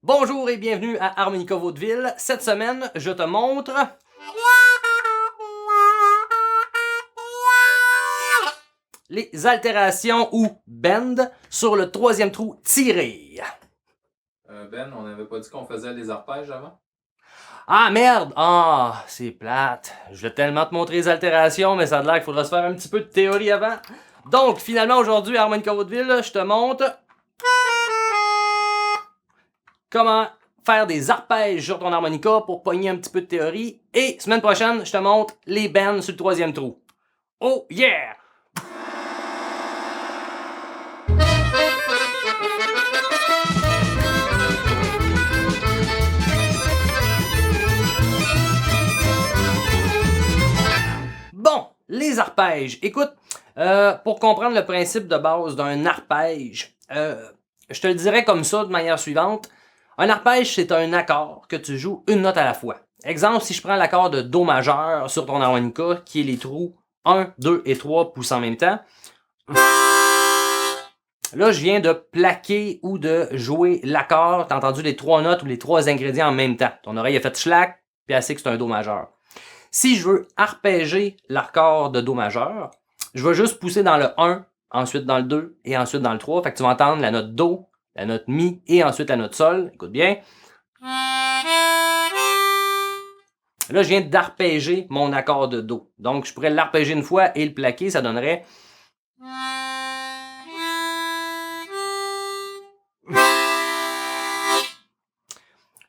Bonjour et bienvenue à Harmonica Vaudeville. Cette semaine, je te montre les altérations ou bend sur le troisième trou tiré. Ben, on n'avait pas dit qu'on faisait des arpèges avant? Ah merde! Ah, c'est plate. Je voulais tellement te montrer les altérations, mais ça a l'air qu'il faudra se faire un petit peu de théorie avant. Donc, finalement, aujourd'hui, à Harmonica Vaudeville, je te montre comment faire des arpèges sur ton harmonica pour pogner un petit peu de théorie. Et semaine prochaine, je te montre les bends sur le troisième trou. Oh yeah! Bon, les arpèges. Écoute, pour comprendre le principe de base d'un arpège, je te le dirais comme ça de manière suivante. Un arpège, c'est un accord que tu joues une note à la fois. Exemple, si je prends l'accord de Do majeur sur ton harmonica, qui est les trous 1, 2 et 3 poussés en même temps. Là, je viens de plaquer ou de jouer l'accord. T'as entendu les trois notes ou les trois ingrédients en même temps. Ton oreille a fait schlack, puis elle sait que c'est un Do majeur. Si je veux arpéger l'accord de Do majeur, je vais juste pousser dans le 1, ensuite dans le 2 et ensuite dans le 3. Fait que tu vas entendre la note Do, la note Mi et ensuite la note Sol. Écoute bien. Là, je viens d'arpéger mon accord de Do. Donc, je pourrais l'arpéger une fois et le plaquer. Ça donnerait...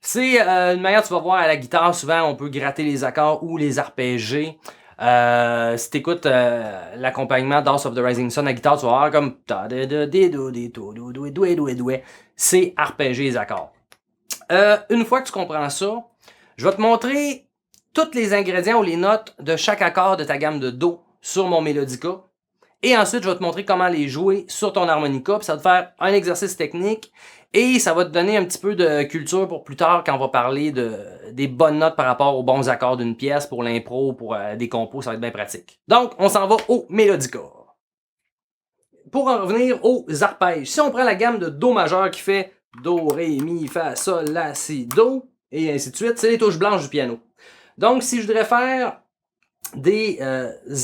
C'est une manière, tu vas voir à la guitare, souvent on peut gratter les accords ou les arpéger. Si tu écoutes l'accompagnement d'House of the Rising Sun à la guitare, tu vas voir comme c'est arpéger les accords. Une fois que tu comprends ça, je vais te montrer tous les ingrédients ou les notes de chaque accord de ta gamme de Do sur mon Melodica. Et ensuite, je vais te montrer comment les jouer sur ton harmonica. Puis ça va te faire un exercice technique. Et ça va te donner un petit peu de culture pour plus tard quand on va parler des bonnes notes par rapport aux bons accords d'une pièce pour l'impro, pour des compos. Ça va être bien pratique. Donc, on s'en va au Melodica. Pour en revenir aux arpèges. Si on prend la gamme de Do majeur qui fait Do, Ré, Mi, Fa, Sol, La, Si, Do, et ainsi de suite, c'est les touches blanches du piano. Donc, si je voudrais faire des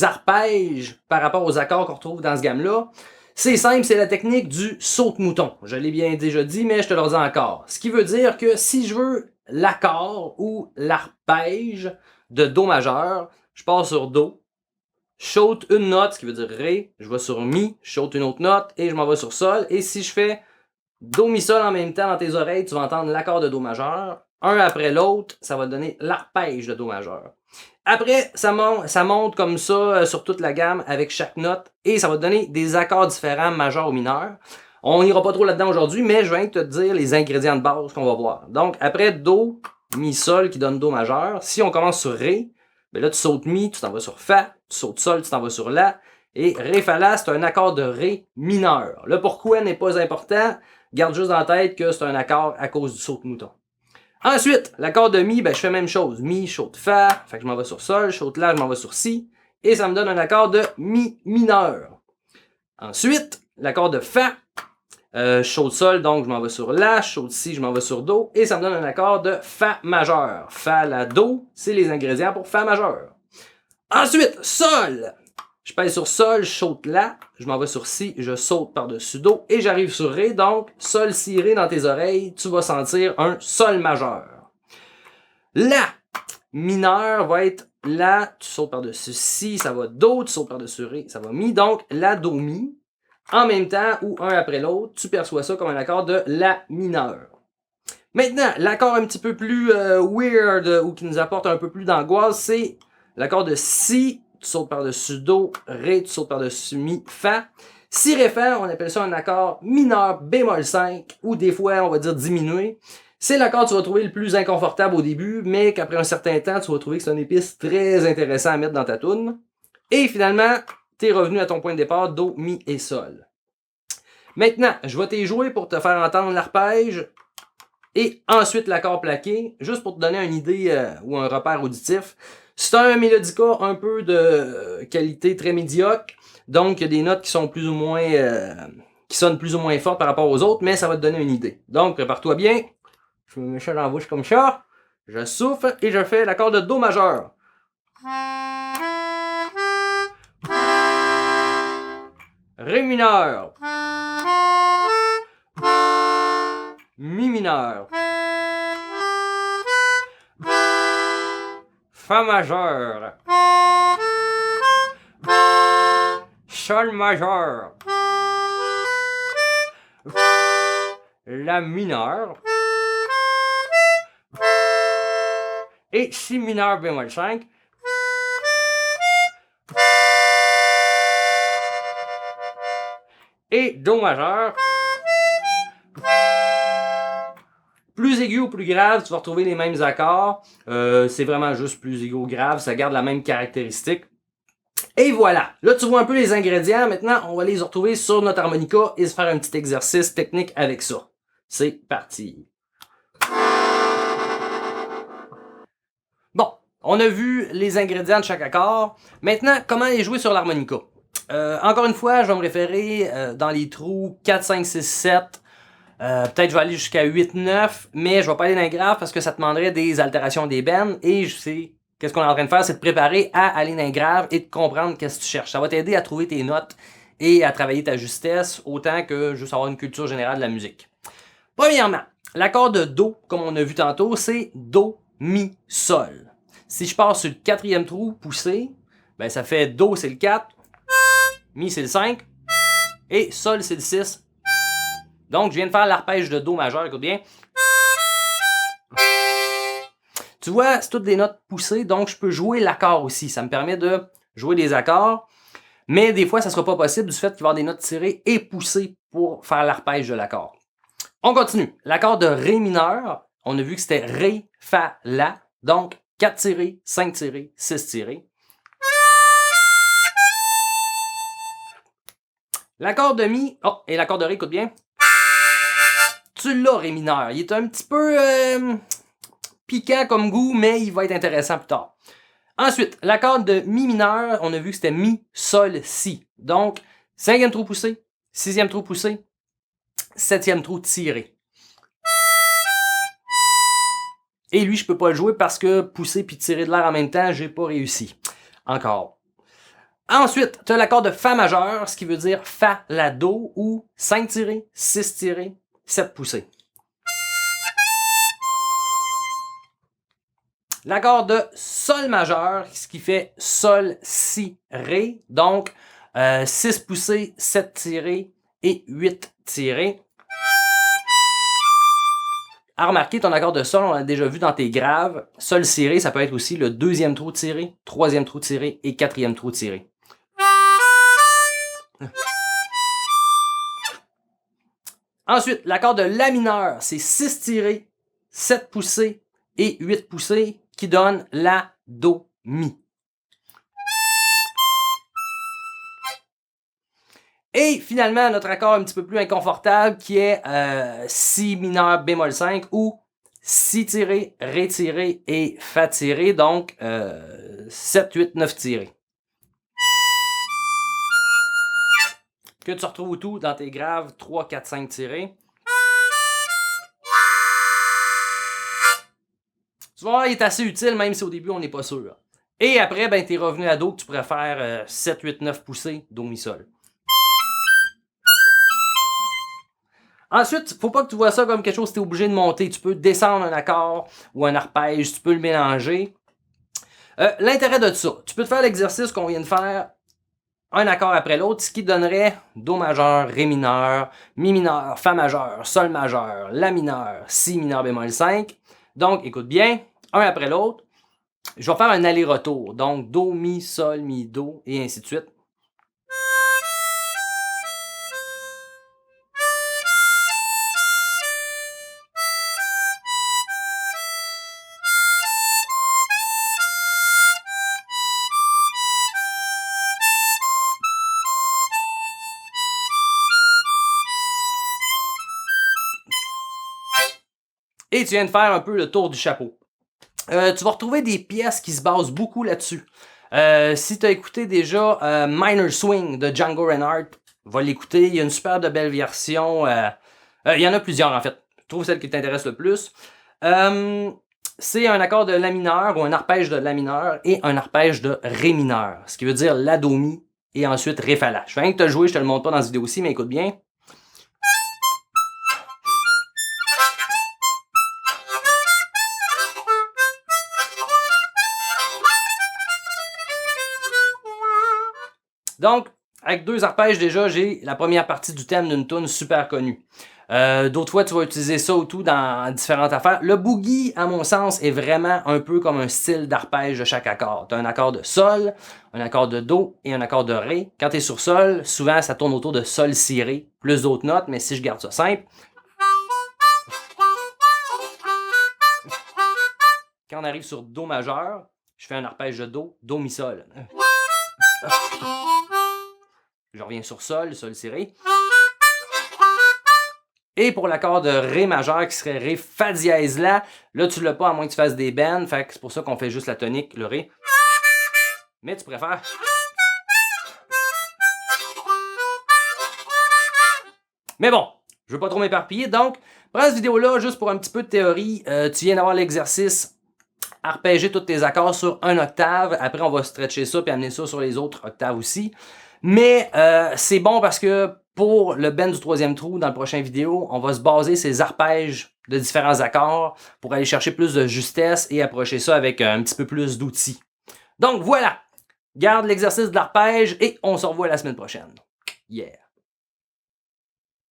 arpèges par rapport aux accords qu'on retrouve dans ce gamme-là, c'est simple, c'est la technique du saute-mouton. Je l'ai bien déjà dit, mais je te le redis encore. Ce qui veut dire que si je veux l'accord ou l'arpège de Do majeur, je pars sur Do, je saute une note, ce qui veut dire Ré, je vais sur Mi, je saute une autre note et je m'en vais sur Sol. Et si je fais Do, Mi, Sol en même temps dans tes oreilles, tu vas entendre l'accord de Do majeur. Un après l'autre, ça va te donner l'arpège de Do majeur. Après, ça monte comme ça sur toute la gamme avec chaque note et ça va te donner des accords différents, majeurs ou mineurs. On n'ira pas trop là-dedans aujourd'hui, mais je viens de te dire les ingrédients de base qu'on va voir. Donc, après Do, Mi, Sol qui donne Do majeur, si on commence sur Ré, ben là tu sautes Mi, tu t'en vas sur Fa, tu sautes Sol, tu t'en vas sur La, et Ré, Fa, La, c'est un accord de Ré mineur. Le pourquoi n'est pas important, garde juste en tête que c'est un accord à cause du saute-mouton. Ensuite, l'accord de Mi, ben, je fais la même chose. Mi, je saute Fa, fait que je m'en vais sur Sol, je saute La, je m'en vais sur Si, et ça me donne un accord de Mi mineur. Ensuite, l'accord de Fa, je saute Sol, donc je m'en vais sur La, je saute Si, je m'en vais sur Do, et ça me donne un accord de Fa majeur. Fa, La, Do, c'est les ingrédients pour Fa majeur. Ensuite, Sol, je pèse sur Sol, je saute La, je m'en vais sur Si, je saute par-dessus Do et j'arrive sur Ré. Donc, Sol, Si, Ré dans tes oreilles, tu vas sentir un Sol majeur. La mineur va être La, tu sautes par-dessus Si, ça va Do, tu sautes par-dessus Ré, ça va Mi. Donc, La, Do, Mi, en même temps ou un après l'autre, tu perçois ça comme un accord de La mineur. Maintenant, l'accord un petit peu plus weird ou qui nous apporte un peu plus d'angoisse, c'est l'accord de Si, tu sautes par-dessus Do, Ré, tu sautes par-dessus Mi, Fa. Si, Ré, Fa, on appelle ça un accord mineur bémol 5, ou des fois, on va dire diminué. C'est l'accord que tu vas trouver le plus inconfortable au début, mais qu'après un certain temps, tu vas trouver que c'est une épice très intéressant à mettre dans ta toune. Et finalement, tu es revenu à ton point de départ, Do, Mi et Sol. Maintenant, je vais t'y jouer pour te faire entendre l'arpège, et ensuite l'accord plaqué, juste pour te donner une idée ou un repère auditif. C'est un Melodica un peu de qualité très médiocre, donc il y a des notes qui sont plus ou moins qui sonnent plus ou moins fortes par rapport aux autres, mais ça va te donner une idée. Donc prépare-toi bien. Je me mets ça dans la bouche comme ça. Je souffle et je fais l'accord de Do majeur. Ré mineur. Mi mineur. Fa majeur. Sol majeur. La mineur. Et si mineur bémol 5. Et Do majeur. Plus aigu ou plus grave, tu vas retrouver les mêmes accords. C'est vraiment juste plus aigu ou grave, ça garde la même caractéristique. Et voilà, là tu vois un peu les ingrédients. Maintenant, on va les retrouver sur notre harmonica et se faire un petit exercice technique avec ça. C'est parti. Bon, on a vu les ingrédients de chaque accord. Maintenant, comment les jouer sur l'harmonica? Encore une fois, je vais me référer dans les trous 4, 5, 6, 7. Peut-être je vais aller jusqu'à 8, 9, mais je vais pas aller dans les graves parce que ça te demanderait des altérations des bennes et je sais qu'est-ce qu'on est en train de faire, c'est de préparer à aller dans les graves et de comprendre qu'est-ce que tu cherches. Ça va t'aider à trouver tes notes et à travailler ta justesse autant que juste avoir une culture générale de la musique. Premièrement, l'accord de Do, comme on a vu tantôt, c'est Do, Mi, Sol. Si je pars sur le quatrième trou poussé, ben ça fait Do c'est le 4, Mi c'est le 5 et Sol c'est le 6. Donc, je viens de faire l'arpège de Do majeur, écoute bien. Tu vois, c'est toutes des notes poussées, donc je peux jouer l'accord aussi. Ça me permet de jouer des accords, mais des fois, ça ne sera pas possible du fait qu'il va y avoir des notes tirées et poussées pour faire l'arpège de l'accord. On continue. L'accord de Ré mineur, on a vu que c'était Ré, Fa, La. Donc, 4 tirés, 5 tirés, 6 tirés. L'accord de Mi, oh, et l'accord de Ré, écoute bien. Tu l'as, Ré mineur. Il est un petit peu piquant comme goût, mais il va être intéressant plus tard. Ensuite, l'accord de Mi mineur, on a vu que c'était Mi, Sol, Si. Donc, 5e trou poussé, 6e trou poussé, 7e trou tiré. Et lui, je peux pas le jouer parce que pousser puis tirer de l'air en même temps, j'ai pas réussi. Encore. Ensuite, tu as l'accord de Fa majeur, ce qui veut dire Fa, La, Do, ou 5 tirés, 6 tirés, 7 poussés. L'accord de Sol majeur, ce qui fait Sol, Si, Ré. Donc, 6 poussés, 7 tirés et 8 tirés. À remarquer, ton accord de Sol, on l'a déjà vu dans tes graves. Sol, Si, Ré, ça peut être aussi le 2e trou tiré, 3e trou tiré et 4e trou tiré. Ensuite, l'accord de La mineur, c'est 6 tirés, 7 poussés et 8 poussés qui donnent La, Do, Mi. Et finalement, notre accord un petit peu plus inconfortable qui est Si mineur bémol 5 ou Si tiré, Ré tiré et Fa tiré, donc 7, 8, 9 tirés. Que tu retrouves tout dans tes graves 3, 4, 5 tirés. Tu vas voir, il est assez utile, même si au début, on n'est pas sûr. Et après, ben, tu es revenu à Do que tu pourrais faire 7, 8, 9 poussés, Do, Mi, Sol. Ensuite, faut pas que tu vois ça comme quelque chose que tu es obligé de monter. Tu peux descendre un accord ou un arpège, tu peux le mélanger. L'intérêt de ça, tu peux te faire l'exercice qu'on vient de faire un accord après l'autre, ce qui donnerait Do majeur, Ré mineur, Mi mineur, Fa majeur, Sol majeur, La mineur, Si mineur bémol 5. Donc, écoute bien, un après l'autre. Je vais faire un aller-retour. Donc, Do, Mi, Sol, Mi, Do, et ainsi de suite. Et tu viens de faire un peu le tour du chapeau. Tu vas retrouver des pièces qui se basent beaucoup là-dessus. Si tu as écouté déjà Minor Swing de Django Reinhardt, va l'écouter. Il y a une super de belle version. Il y en a plusieurs en fait. Trouve celle qui t'intéresse le plus. C'est un accord de La mineur ou un arpège de La mineur et un arpège de Ré mineur, ce qui veut dire La, Do, Mi et ensuite Ré, Fa, La. Je fais rien que te le jouer, je te le montre pas dans cette vidéo aussi, mais écoute bien. Donc, avec 2 arpèges déjà, j'ai la première partie du thème d'une tune super connue. D'autres fois, tu vas utiliser ça ou tout dans différentes affaires. Le boogie, à mon sens, est vraiment un peu comme un style d'arpège de chaque accord. Tu as un accord de sol, un accord de do et un accord de ré. Quand tu es sur sol, souvent ça tourne autour de sol, si, ré, plus d'autres notes, mais si je garde ça simple. Quand on arrive sur do majeur, je fais un arpège de do, mi, sol. Je reviens sur sol, si, ré. Et pour l'accord de Ré majeur qui serait Ré, Fa dièse La, là tu l'as pas à moins que tu fasses des bends, fait que c'est pour ça qu'on fait juste la tonique, le Ré. Mais tu préfères. Mais bon, je veux pas trop m'éparpiller, donc prends cette vidéo-là juste pour un petit peu de théorie. Tu viens d'avoir l'exercice arpéger tous tes accords sur un octave. Après, on va stretcher ça puis amener ça sur les autres octaves aussi. Mais c'est bon parce que pour le bend du 3e trou, dans le prochain vidéo, on va se baser sur ces arpèges de différents accords pour aller chercher plus de justesse et approcher ça avec un petit peu plus d'outils. Donc voilà, garde l'exercice de l'arpège et on se revoit la semaine prochaine. Yeah!